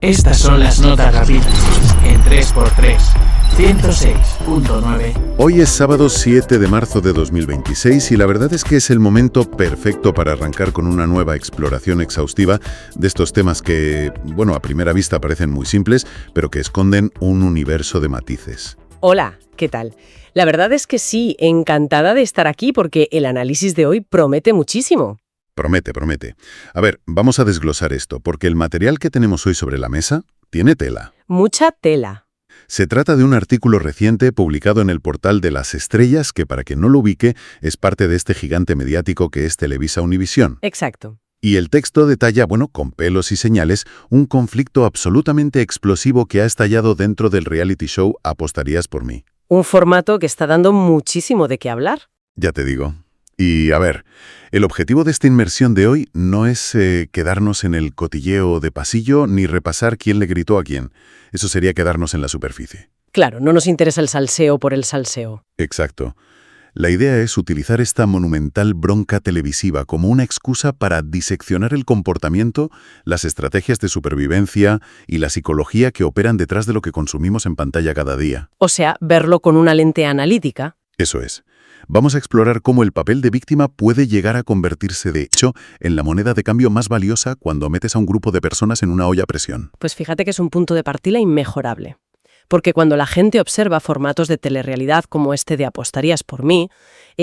Estas son las notas rápidas en 3x3, 106.9. Hoy es sábado 7 de marzo de 2026 y la verdad es que es el momento perfecto para arrancar con una nueva exploración exhaustiva de estos temas que, bueno, a primera vista parecen muy simples, pero que esconden un universo de matices. Hola, ¿qué tal? La verdad es que sí, encantada de estar aquí porque el análisis de hoy promete muchísimo. Promete. A ver, vamos a desglosar esto, porque el material que tenemos hoy sobre la mesa tiene tela. Mucha tela. Se trata de un artículo reciente publicado en el portal de Las Estrellas, que para quien no lo ubique, es parte de este gigante mediático que es Televisa Univisión. Exacto. Y el texto detalla, bueno, con pelos y señales, un conflicto absolutamente explosivo que ha estallado dentro del reality show Apostarías por mí. Un formato que está dando muchísimo de qué hablar. Ya te digo. Y a ver, el objetivo de esta inmersión de hoy no es quedarnos en el cotilleo de pasillo ni repasar quién le gritó a quién. Eso sería quedarnos en la superficie. Claro, no nos interesa el salseo por el salseo. Exacto. La idea es utilizar esta monumental bronca televisiva como una excusa para diseccionar el comportamiento, las estrategias de supervivencia y la psicología que operan detrás de lo que consumimos en pantalla cada día. O sea, verlo con una lente analítica. Eso es. Vamos a explorar cómo el papel de víctima puede llegar a convertirse, de hecho, en la moneda de cambio más valiosa cuando metes a un grupo de personas en una olla a presión. Pues fíjate que es un punto de partida inmejorable. Porque cuando la gente observa formatos de telerrealidad como este de Apostarías por mí,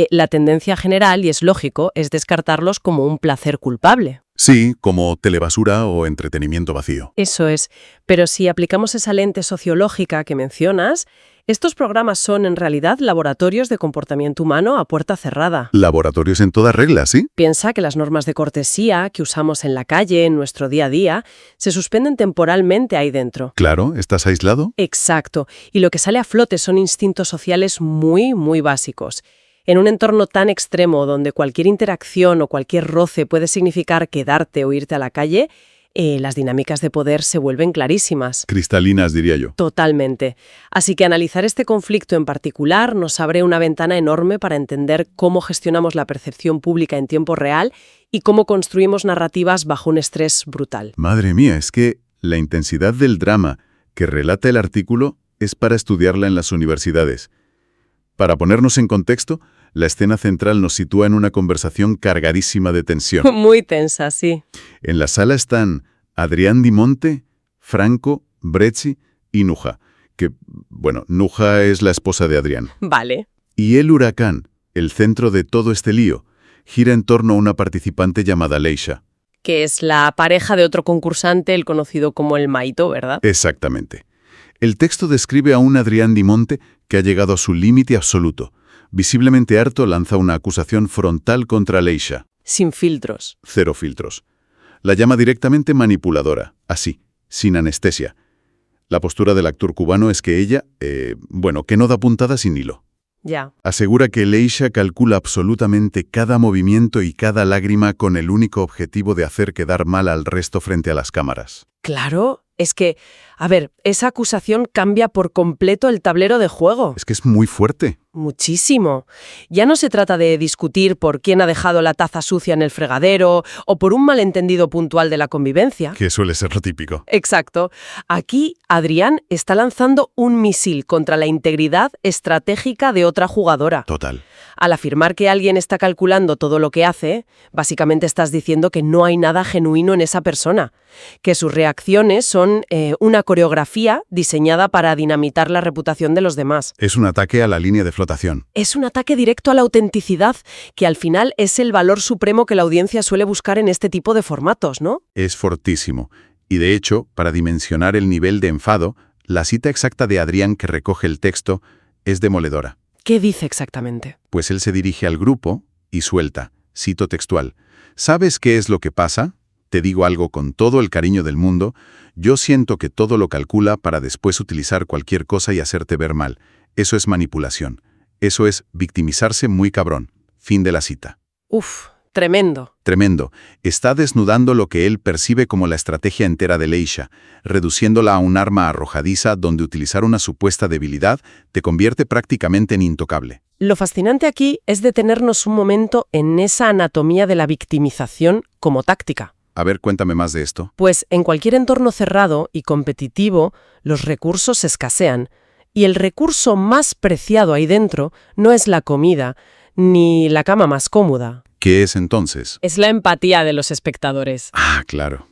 la tendencia general, y es lógico, es descartarlos como un placer culpable. Sí, como telebasura o entretenimiento vacío. Eso es. Pero si aplicamos esa lente sociológica que mencionas, estos programas son en realidad laboratorios de comportamiento humano a puerta cerrada. Laboratorios en toda regla, ¿sí? Piensa que las normas de cortesía que usamos en la calle, en nuestro día a día, se suspenden temporalmente ahí dentro. Claro, ¿estás aislado? Exacto. Y lo que sale a flote son instintos sociales muy básicos. En un entorno tan extremo donde cualquier interacción o cualquier roce puede significar quedarte o irte a la calle, las dinámicas de poder se vuelven clarísimas. Cristalinas, diría yo. Totalmente. Así que analizar este conflicto en particular nos abre una ventana enorme para entender cómo gestionamos la percepción pública en tiempo real y cómo construimos narrativas bajo un estrés brutal. Madre mía, es que la intensidad del drama que relata el artículo es para estudiarla en las universidades. Para ponernos en contexto, la escena central nos sitúa en una conversación cargadísima de tensión. Muy tensa, sí. En la sala están Adrián Di Monte, Franco, Brecci y Nuja, que, bueno, Nuja es la esposa de Adrián. Vale. Y el huracán, el centro de todo este lío, gira en torno a una participante llamada Leisha. Que es la pareja de otro concursante, el conocido como el Maito, ¿verdad? Exactamente. El texto describe a un Adrián Di Monte que ha llegado a su límite absoluto. Visiblemente harto, lanza una acusación frontal contra Leisha. Sin filtros. Cero filtros. La llama directamente manipuladora, así, sin anestesia. La postura del actor cubano es que ella, que no da puntada sin hilo. Ya. Asegura que Leisha calcula absolutamente cada movimiento y cada lágrima con el único objetivo de hacer quedar mal al resto frente a las cámaras. Claro, es que, a ver, esa acusación cambia por completo el tablero de juego. Es que es muy fuerte. Muchísimo. Ya no se trata de discutir por quién ha dejado la taza sucia en el fregadero o por un malentendido puntual de la convivencia. Que suele ser lo típico. Exacto. Aquí, Adrián está lanzando un misil contra la integridad estratégica de otra jugadora. Total. Al afirmar que alguien está calculando todo lo que hace, básicamente estás diciendo que no hay nada genuino en esa persona, que sus reacciones son una coreografía diseñada para dinamitar la reputación de los demás. Es un ataque a la línea de flotación. Es un ataque directo a la autenticidad, que al final es el valor supremo que la audiencia suele buscar en este tipo de formatos, ¿no? Es fortísimo. Y de hecho, para dimensionar el nivel de enfado, la cita exacta de Adrián que recoge el texto es demoledora. ¿Qué dice exactamente? Pues él se dirige al grupo y suelta, cito textual, ¿sabes qué es lo que pasa? Te digo algo con todo el cariño del mundo, yo siento que todo lo calcula para después utilizar cualquier cosa y hacerte ver mal. Eso es manipulación. Eso es victimizarse muy cabrón. Fin de la cita. Uf, tremendo. Tremendo. Está desnudando lo que él percibe como la estrategia entera de Leisha, reduciéndola a un arma arrojadiza donde utilizar una supuesta debilidad te convierte prácticamente en intocable. Lo fascinante aquí es detenernos un momento en esa anatomía de la victimización como táctica. A ver, cuéntame más de esto. Pues en cualquier entorno cerrado y competitivo, los recursos escasean. Y el recurso más preciado ahí dentro no es la comida, ni la cama más cómoda. ¿Qué es entonces? Es la empatía de los espectadores. Ah, claro.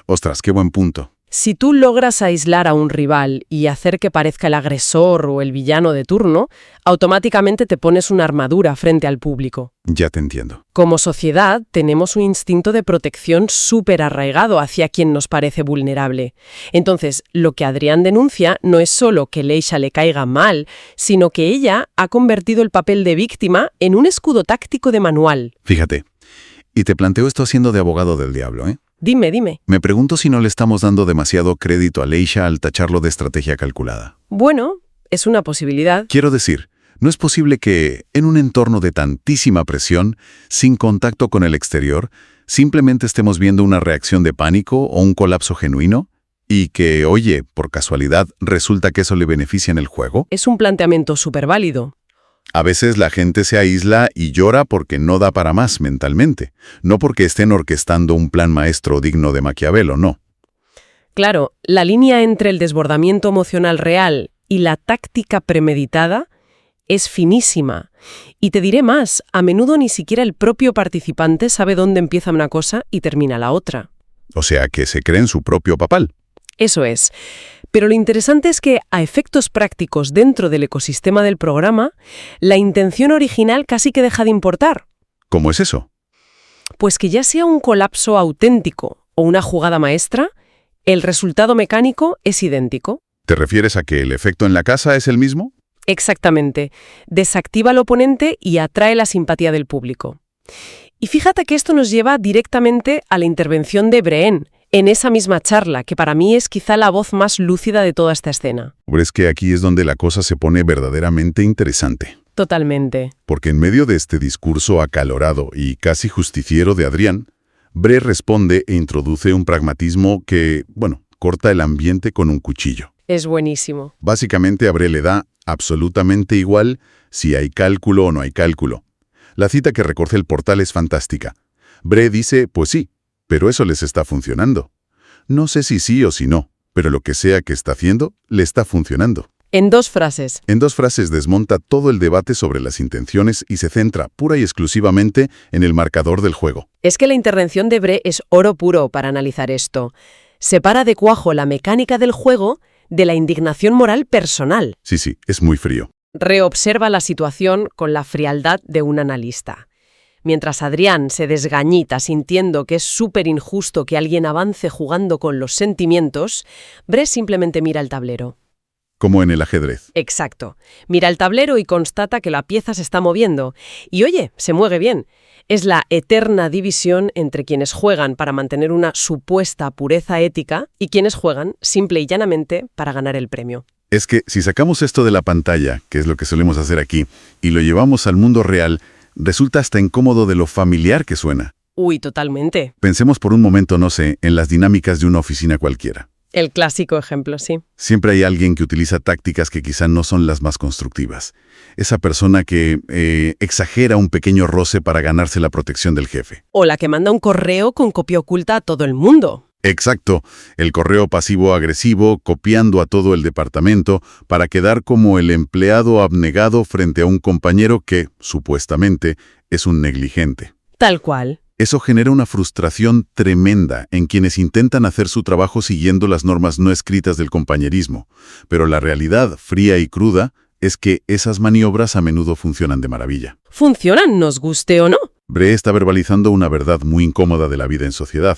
Ostras, qué buen punto. Si tú logras aislar a un rival y hacer que parezca el agresor o el villano de turno, automáticamente te pones una armadura frente al público. Ya te entiendo. Como sociedad, tenemos un instinto de protección súper arraigado hacia quien nos parece vulnerable. Entonces, lo que Adrián denuncia no es solo que Leisha le caiga mal, sino que ella ha convertido el papel de víctima en un escudo táctico de manual. Fíjate. Y te planteo esto haciendo de abogado del diablo, ¿eh? Dime. Me pregunto si no le estamos dando demasiado crédito a Leisha al tacharlo de estrategia calculada. Bueno, es una posibilidad. Quiero decir, ¿no es posible que, en un entorno de tantísima presión, sin contacto con el exterior, simplemente estemos viendo una reacción de pánico o un colapso genuino? Y que, oye, por casualidad, resulta que eso le beneficia en el juego. Es un planteamiento súper válido. A veces la gente se aísla y llora porque no da para más mentalmente, no porque estén orquestando un plan maestro digno de Maquiavelo, no. Claro, la línea entre el desbordamiento emocional real y la táctica premeditada es finísima. Y te diré más, a menudo ni siquiera el propio participante sabe dónde empieza una cosa y termina la otra. O sea, que se creen su propio papal. Eso es. Pero lo interesante es que, a efectos prácticos dentro del ecosistema del programa, la intención original casi que deja de importar. ¿Cómo es eso? Pues que ya sea un colapso auténtico o una jugada maestra, el resultado mecánico es idéntico. ¿Te refieres a que el efecto en la casa es el mismo? Exactamente. Desactiva al oponente y atrae la simpatía del público. Y fíjate que esto nos lleva directamente a la intervención de Breen, en esa misma charla, que para mí es quizá la voz más lúcida de toda esta escena. Pero es que aquí es donde la cosa se pone verdaderamente interesante. Totalmente. Porque en medio de este discurso acalorado y casi justiciero de Adrián, Bree responde e introduce un pragmatismo que, corta el ambiente con un cuchillo. Es buenísimo. Básicamente a Bree le da absolutamente igual si hay cálculo o no hay cálculo. La cita que recoge el portal es fantástica. Bree dice, pues sí, pero eso les está funcionando. No sé si sí o si no, pero lo que sea que está haciendo, le está funcionando. En 2 frases. En 2 frases desmonta todo el debate sobre las intenciones y se centra pura y exclusivamente en el marcador del juego. Es que la intervención de Bree es oro puro para analizar esto. Separa de cuajo la mecánica del juego de la indignación moral personal. Sí, es muy frío. Reobserva la situación con la frialdad de un analista. Mientras Adrián se desgañita sintiendo que es súper injusto que alguien avance jugando con los sentimientos, Bree simplemente mira el tablero. Como en el ajedrez. Exacto. Mira el tablero y constata que la pieza se está moviendo. Y oye, se mueve bien. Es la eterna división entre quienes juegan para mantener una supuesta pureza ética y quienes juegan simple y llanamente para ganar el premio. Es que si sacamos esto de la pantalla, que es lo que solemos hacer aquí, y lo llevamos al mundo real, resulta hasta incómodo de lo familiar que suena. Uy, totalmente. Pensemos por un momento, no sé, en las dinámicas de una oficina cualquiera. El clásico ejemplo, sí. Siempre hay alguien que utiliza tácticas que quizá no son las más constructivas. Esa persona que exagera un pequeño roce para ganarse la protección del jefe. O la que manda un correo con copia oculta a todo el mundo. Exacto, el correo pasivo-agresivo copiando a todo el departamento para quedar como el empleado abnegado frente a un compañero que, supuestamente, es un negligente. Tal cual. Eso genera una frustración tremenda en quienes intentan hacer su trabajo siguiendo las normas no escritas del compañerismo. Pero la realidad fría y cruda es que esas maniobras a menudo funcionan de maravilla. Funcionan, nos guste o no. Bree está verbalizando una verdad muy incómoda de la vida en sociedad.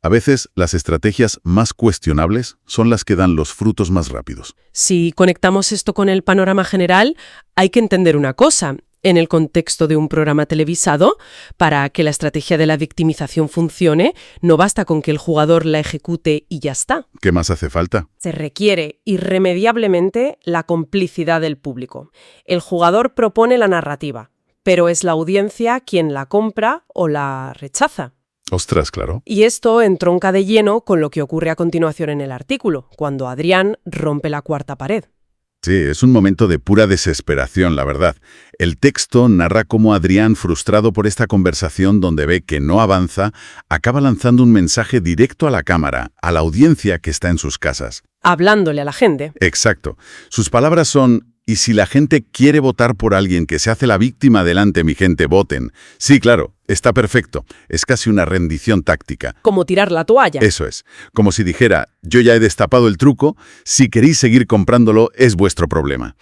A veces, las estrategias más cuestionables son las que dan los frutos más rápidos. Si conectamos esto con el panorama general, hay que entender una cosa. En el contexto de un programa televisado, para que la estrategia de la victimización funcione, no basta con que el jugador la ejecute y ya está. ¿Qué más hace falta? Se requiere irremediablemente la complicidad del público. El jugador propone la narrativa, pero es la audiencia quien la compra o la rechaza. Ostras, claro. Y esto entronca de lleno con lo que ocurre a continuación en el artículo, cuando Adrián rompe la cuarta pared. Sí, es un momento de pura desesperación, la verdad. El texto narra cómo Adrián, frustrado por esta conversación donde ve que no avanza, acaba lanzando un mensaje directo a la cámara, a la audiencia que está en sus casas. Hablándole a la gente. Exacto. Sus palabras son: ¿y si la gente quiere votar por alguien que se hace la víctima adelante, mi gente, voten? Sí, claro, está perfecto. Es casi una rendición táctica. Como tirar la toalla. Eso es. Como si dijera: yo ya he destapado el truco, si queréis seguir comprándolo es vuestro problema.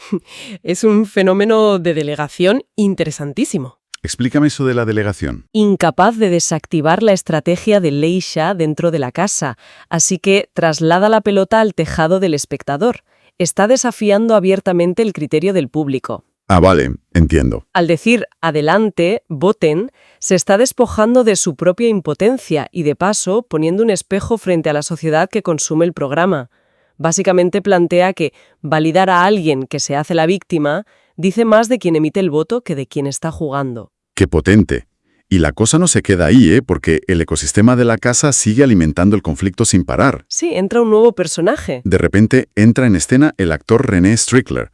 Es un fenómeno de delegación interesantísimo. Explícame eso de la delegación. Incapaz de desactivar la estrategia de Leisha dentro de la casa, así que traslada la pelota al tejado del espectador. Está desafiando abiertamente el criterio del público. Ah, vale, entiendo. Al decir adelante, voten, se está despojando de su propia impotencia y, de paso, poniendo un espejo frente a la sociedad que consume el programa. Básicamente plantea que validar a alguien que se hace la víctima dice más de quien emite el voto que de quien está jugando. ¡Qué potente! Y la cosa no se queda ahí, porque el ecosistema de la casa sigue alimentando el conflicto sin parar. Sí, entra un nuevo personaje. De repente entra en escena el actor René Strickler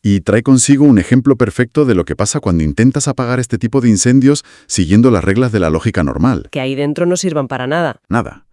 y trae consigo un ejemplo perfecto de lo que pasa cuando intentas apagar este tipo de incendios siguiendo las reglas de la lógica normal. Que ahí dentro no sirvan para nada. Nada.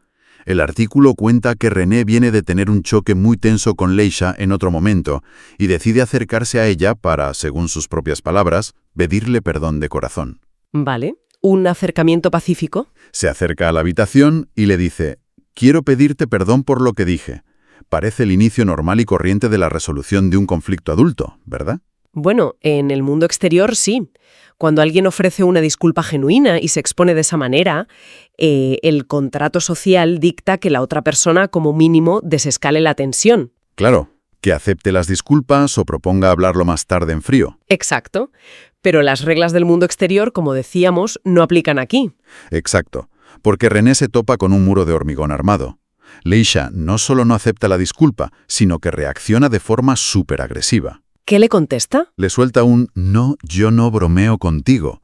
El artículo cuenta que René viene de tener un choque muy tenso con Leisha en otro momento y decide acercarse a ella para, según sus propias palabras, pedirle perdón de corazón. Vale. ¿Un acercamiento pacífico? Se acerca a la habitación y le dice: quiero pedirte perdón por lo que dije. Parece el inicio normal y corriente de la resolución de un conflicto adulto, ¿verdad? Bueno, en el mundo exterior sí. Cuando alguien ofrece una disculpa genuina y se expone de esa manera, el contrato social dicta que la otra persona, como mínimo, desescale la tensión. Claro, que acepte las disculpas o proponga hablarlo más tarde en frío. Exacto. Pero las reglas del mundo exterior, como decíamos, no aplican aquí. Exacto, porque René se topa con un muro de hormigón armado. Leisha no solo no acepta la disculpa, sino que reacciona de forma súper agresiva. ¿Qué le contesta? Le suelta un «no, yo no bromeo contigo».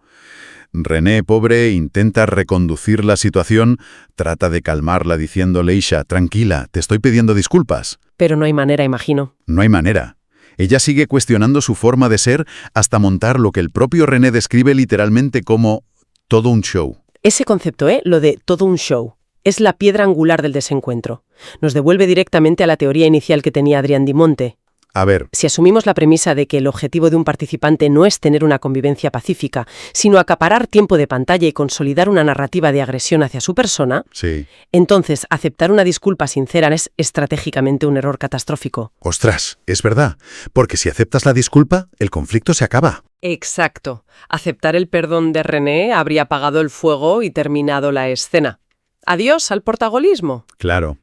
René, pobre, intenta reconducir la situación, trata de calmarla diciendo: Leisha, tranquila, te estoy pidiendo disculpas. Pero no hay manera, imagino. No hay manera. Ella sigue cuestionando su forma de ser hasta montar lo que el propio René describe literalmente como todo un show. Ese concepto, lo de todo un show, es la piedra angular del desencuentro. Nos devuelve directamente a la teoría inicial que tenía Adrián Di Monte. A ver, Si asumimos la premisa de que el objetivo de un participante no es tener una convivencia pacífica, sino acaparar tiempo de pantalla y consolidar una narrativa de agresión hacia su persona, sí. entonces aceptar una disculpa sincera es estratégicamente un error catastrófico. Ostras, es verdad, porque si aceptas la disculpa, el conflicto se acaba. Exacto. Aceptar el perdón de René habría apagado el fuego y terminado la escena. Adiós al protagonismo. Claro.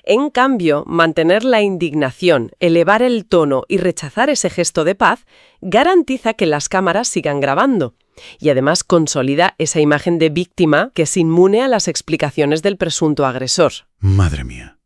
En cambio, mantener la indignación, elevar el tono y rechazar ese gesto de paz garantiza que las cámaras sigan grabando. Y además consolida esa imagen de víctima que es inmune a las explicaciones del presunto agresor. Madre mía.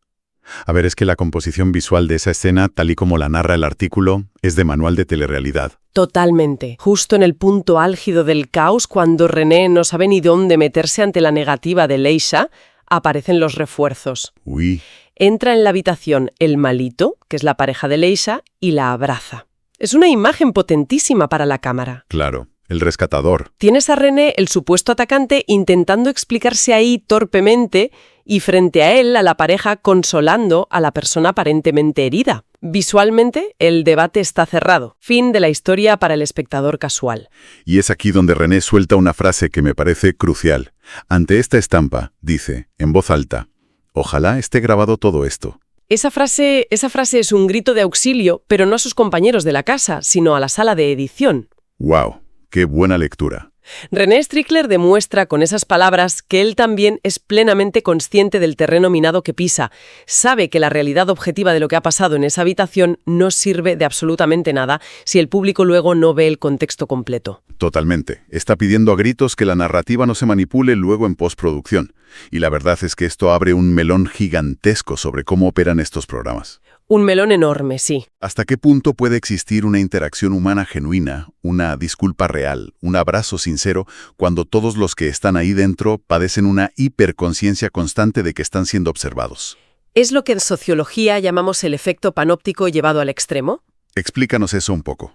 A ver, es que la composición visual de esa escena, tal y como la narra el artículo, es de manual de telerrealidad. Totalmente. Justo en el punto álgido del caos, cuando René no sabe ni dónde meterse ante la negativa de Leisha, aparecen los refuerzos. Uy. Entra en la habitación el malito, que es la pareja de Leisha, y la abraza. Es una imagen potentísima para la cámara. Claro, el rescatador. Tienes a René, el supuesto atacante, intentando explicarse ahí torpemente y frente a él, a la pareja, consolando a la persona aparentemente herida. Visualmente, el debate está cerrado. Fin de la historia para el espectador casual. Y es aquí donde René suelta una frase que me parece crucial. Ante esta estampa, dice, en voz alta: ojalá esté grabado todo esto. Esa frase es un grito de auxilio, pero no a sus compañeros de la casa, sino a la sala de edición. ¡Wow! ¡Qué buena lectura! René Strickler demuestra con esas palabras que él también es plenamente consciente del terreno minado que pisa. Sabe que la realidad objetiva de lo que ha pasado en esa habitación no sirve de absolutamente nada si el público luego no ve el contexto completo. Totalmente. Está pidiendo a gritos que la narrativa no se manipule luego en postproducción. Y la verdad es que esto abre un melón gigantesco sobre cómo operan estos programas. Un melón enorme, sí. ¿Hasta qué punto puede existir una interacción humana genuina, una disculpa real, un abrazo sincero, cuando todos los que están ahí dentro padecen una hiperconciencia constante de que están siendo observados? Es lo que en sociología llamamos el efecto panóptico llevado al extremo. Explícanos eso un poco.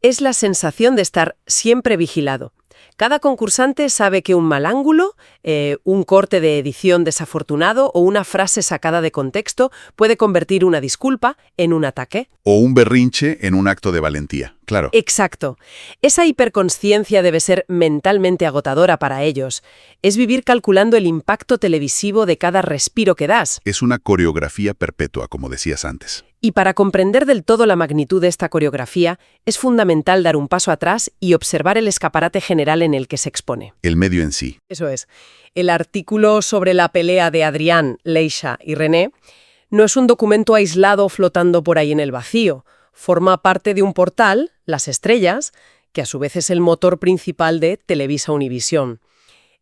Es la sensación de estar siempre vigilado. Cada concursante sabe que un mal ángulo, un corte de edición desafortunado o una frase sacada de contexto puede convertir una disculpa en un ataque. O un berrinche en un acto de valentía, claro. Exacto. Esa hiperconsciencia debe ser mentalmente agotadora para ellos. Es vivir calculando el impacto televisivo de cada respiro que das. Es una coreografía perpetua, como decías antes. Y para comprender del todo la magnitud de esta coreografía, es fundamental dar un paso atrás y observar el escaparate general en el que se expone. El medio en sí. Eso es. El artículo sobre la pelea de Adrián, Leisha y René no es un documento aislado flotando por ahí en el vacío. Forma parte de un portal, Las Estrellas, que a su vez es el motor principal de Televisa Univisión.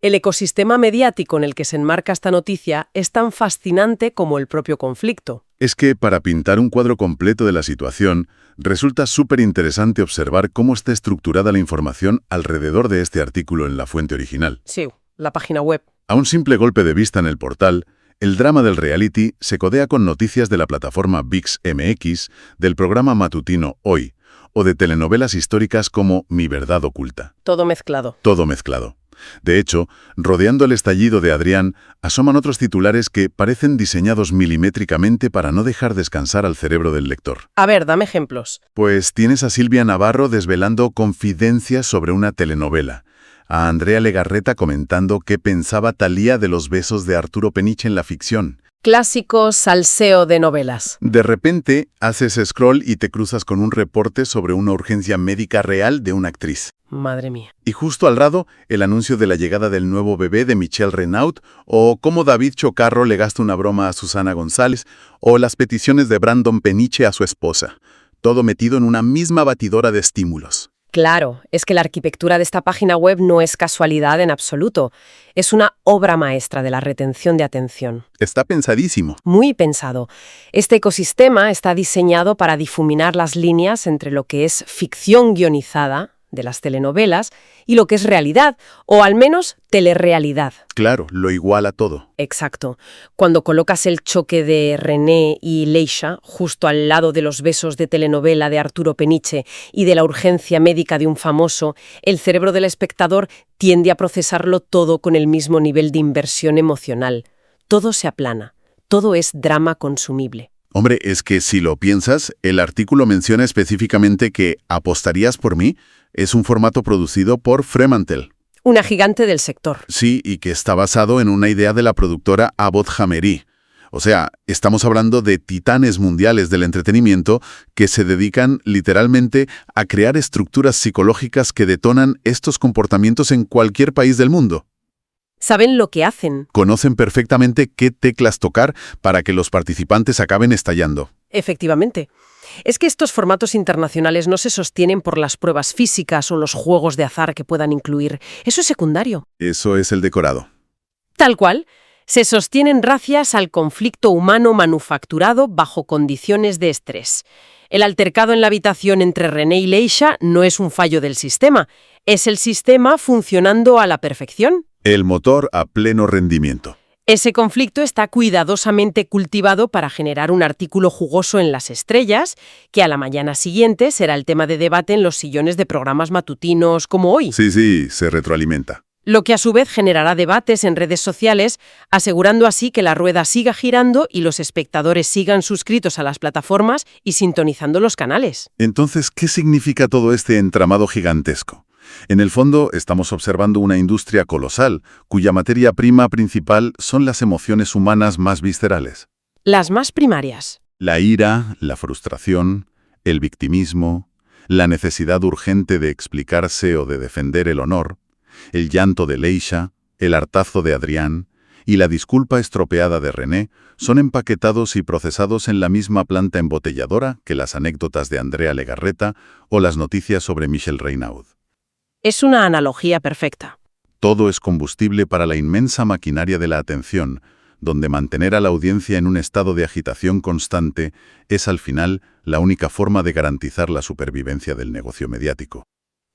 El ecosistema mediático en el que se enmarca esta noticia es tan fascinante como el propio conflicto. Es que, para pintar un cuadro completo de la situación, resulta súper interesante observar cómo está estructurada la información alrededor de este artículo en la fuente original. Sí, la página web. A un simple golpe de vista en el portal, el drama del reality se codea con noticias de la plataforma VIX MX, del programa matutino Hoy, o de telenovelas históricas como Mi Verdad Oculta. Todo mezclado. Todo mezclado. De hecho, rodeando el estallido de Adrián, asoman otros titulares que parecen diseñados milimétricamente para no dejar descansar al cerebro del lector. A ver, dame ejemplos. Pues tienes a Silvia Navarro desvelando confidencias sobre una telenovela, a Andrea Legarreta comentando qué pensaba Thalía de los besos de Arturo Peniche en la ficción. Clásico salseo de novelas. De repente, haces scroll y te cruzas con un reporte sobre una urgencia médica real de una actriz. Madre mía. Y justo al lado, el anuncio de la llegada del nuevo bebé de Michelle Renaud, o cómo David Chocarro le gasta una broma a Susana González, o las peticiones de Brandon Peniche a su esposa. Todo metido en una misma batidora de estímulos. Claro, es que la arquitectura de esta página web no es casualidad en absoluto. Es una obra maestra de la retención de atención. Está pensadísimo. Muy pensado. Este ecosistema está diseñado para difuminar las líneas entre lo que es ficción guionizada de las telenovelas y lo que es realidad, o al menos telerrealidad. Claro, lo iguala todo. Exacto. Cuando colocas el choque de René y Leisha justo al lado de los besos de telenovela de Arturo Peniche y de la urgencia médica de un famoso, el cerebro del espectador tiende a procesarlo todo con el mismo nivel de inversión emocional. Todo se aplana. Todo es drama consumible. Hombre, es que si lo piensas, el artículo menciona específicamente que ¿apostarías por mí? Es un formato producido por Fremantle. Una gigante del sector. Sí, y que está basado en una idea de la productora Abbott Hamery. O sea, estamos hablando de titanes mundiales del entretenimiento que se dedican literalmente a crear estructuras psicológicas que detonan estos comportamientos en cualquier país del mundo. Saben lo que hacen. Conocen perfectamente qué teclas tocar para que los participantes acaben estallando. Efectivamente. Es que estos formatos internacionales no se sostienen por las pruebas físicas o los juegos de azar que puedan incluir. Eso es secundario. Eso es el decorado. Tal cual. Se sostienen gracias al conflicto humano manufacturado bajo condiciones de estrés. El altercado en la habitación entre René y Leisha no es un fallo del sistema. Es el sistema funcionando a la perfección. El motor a pleno rendimiento. Ese conflicto está cuidadosamente cultivado para generar un artículo jugoso en Las Estrellas, que a la mañana siguiente será el tema de debate en los sillones de programas matutinos como Hoy. Sí, se retroalimenta. Lo que a su vez generará debates en redes sociales, asegurando así que la rueda siga girando y los espectadores sigan suscritos a las plataformas y sintonizando los canales. Entonces, ¿qué significa todo este entramado gigantesco? En el fondo, estamos observando una industria colosal, cuya materia prima principal son las emociones humanas más viscerales. Las más primarias. La ira, la frustración, el victimismo, la necesidad urgente de explicarse o de defender el honor, el llanto de Leisha, el hartazo de Adrián y la disculpa estropeada de René son empaquetados y procesados en la misma planta embotelladora que las anécdotas de Andrea Legarreta o las noticias sobre Michelle Renaud. Es una analogía perfecta. Todo es combustible para la inmensa maquinaria de la atención, donde mantener a la audiencia en un estado de agitación constante es al final la única forma de garantizar la supervivencia del negocio mediático.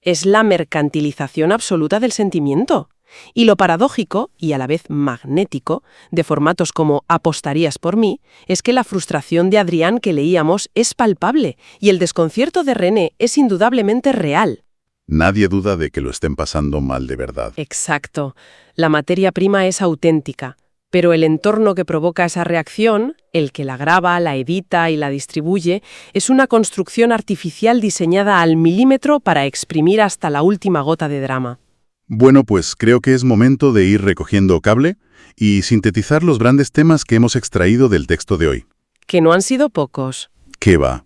Es la mercantilización absoluta del sentimiento. Y lo paradójico, y a la vez magnético, de formatos como Apostarías por mí, es que la frustración de Adrián que leíamos es palpable y el desconcierto de René es indudablemente real. Nadie duda de que lo estén pasando mal de verdad. Exacto. La materia prima es auténtica, pero el entorno que provoca esa reacción, el que la graba, la edita y la distribuye, es una construcción artificial diseñada al milímetro para exprimir hasta la última gota de drama. Bueno, pues creo que es momento de ir recogiendo cable y sintetizar los grandes temas que hemos extraído del texto de hoy. Que no han sido pocos. ¿Qué va?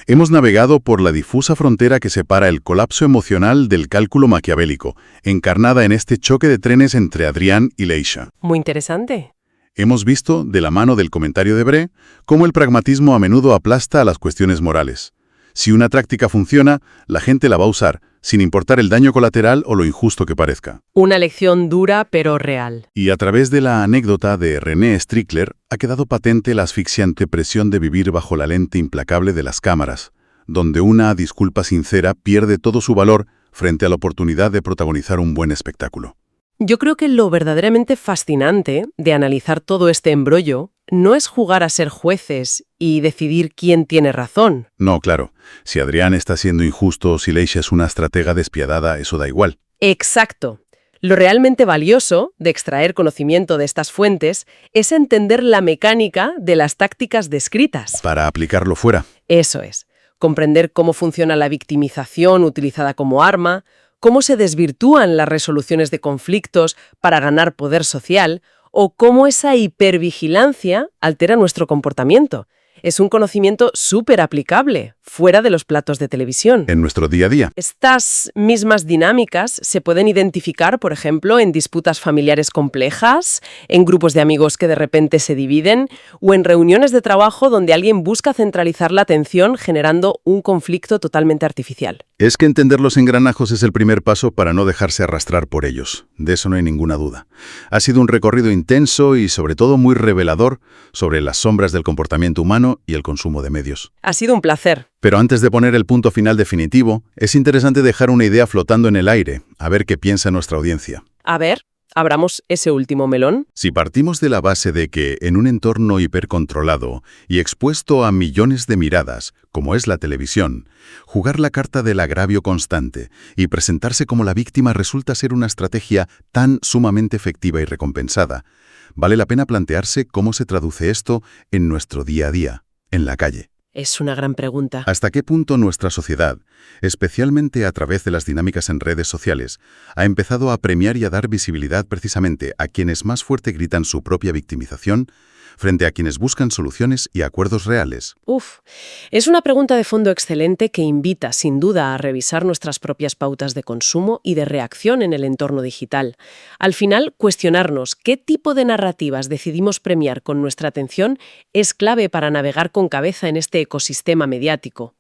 Hemos navegado por la difusa frontera que separa el colapso emocional del cálculo maquiavélico, encarnada en este choque de trenes entre Adrián y Leisha. Muy interesante. Hemos visto, de la mano del comentario de Bré, cómo el pragmatismo a menudo aplasta a las cuestiones morales. Si una táctica funciona, la gente la va a usar, sin importar el daño colateral o lo injusto que parezca. Una lección dura pero real. Y a través de la anécdota de René Strickler ha quedado patente la asfixiante presión de vivir bajo la lente implacable de las cámaras, donde una disculpa sincera pierde todo su valor frente a la oportunidad de protagonizar un buen espectáculo. Yo creo que lo verdaderamente fascinante de analizar todo este embrollo no es jugar a ser jueces y decidir quién tiene razón. No, claro. Si Adrián está siendo injusto o si Leisha es una estratega despiadada, eso da igual. Exacto. Lo realmente valioso de extraer conocimiento de estas fuentes es entender la mecánica de las tácticas descritas. Para aplicarlo fuera. Eso es. Comprender cómo funciona la victimización utilizada como arma, cómo se desvirtúan las resoluciones de conflictos para ganar poder social o cómo esa hipervigilancia altera nuestro comportamiento. Es un conocimiento súper aplicable, fuera de los platos de televisión. En nuestro día a día. Estas mismas dinámicas se pueden identificar, por ejemplo, en disputas familiares complejas, en grupos de amigos que de repente se dividen, o en reuniones de trabajo donde alguien busca centralizar la atención generando un conflicto totalmente artificial. Es que entender los engranajos es el primer paso para no dejarse arrastrar por ellos. De eso no hay ninguna duda. Ha sido un recorrido intenso y sobre todo muy revelador sobre las sombras del comportamiento humano y el consumo de medios. Ha sido un placer. Pero antes de poner el punto final definitivo, es interesante dejar una idea flotando en el aire, a ver qué piensa nuestra audiencia. A ver, abramos ese último melón. Si partimos de la base de que, en un entorno hipercontrolado y expuesto a millones de miradas, como es la televisión, jugar la carta del agravio constante y presentarse como la víctima resulta ser una estrategia tan sumamente efectiva y recompensada, vale la pena plantearse cómo se traduce esto en nuestro día a día, en la calle. Es una gran pregunta. ¿Hasta qué punto nuestra sociedad, especialmente a través de las dinámicas en redes sociales, ha empezado a premiar y a dar visibilidad precisamente a quienes más fuerte gritan su propia victimización frente a quienes buscan soluciones y acuerdos reales? Es una pregunta de fondo excelente que invita, sin duda, a revisar nuestras propias pautas de consumo y de reacción en el entorno digital. Al final, cuestionarnos qué tipo de narrativas decidimos premiar con nuestra atención es clave para navegar con cabeza en este ecosistema mediático.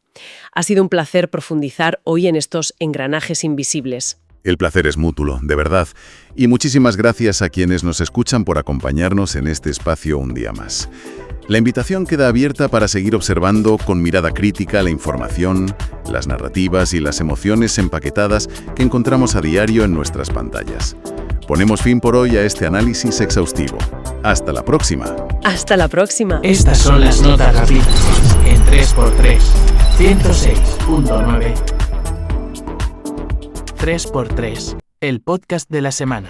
Ha sido un placer profundizar hoy en estos engranajes invisibles. El placer es mutuo, de verdad. Y muchísimas gracias a quienes nos escuchan por acompañarnos en este espacio un día más. La invitación queda abierta para seguir observando con mirada crítica la información, las narrativas y las emociones empaquetadas que encontramos a diario en nuestras pantallas. Ponemos fin por hoy a este análisis exhaustivo. Hasta la próxima. Hasta la próxima. Estas son las notas rápidas en 3x3, 106.9. 3x3, el podcast de la semana.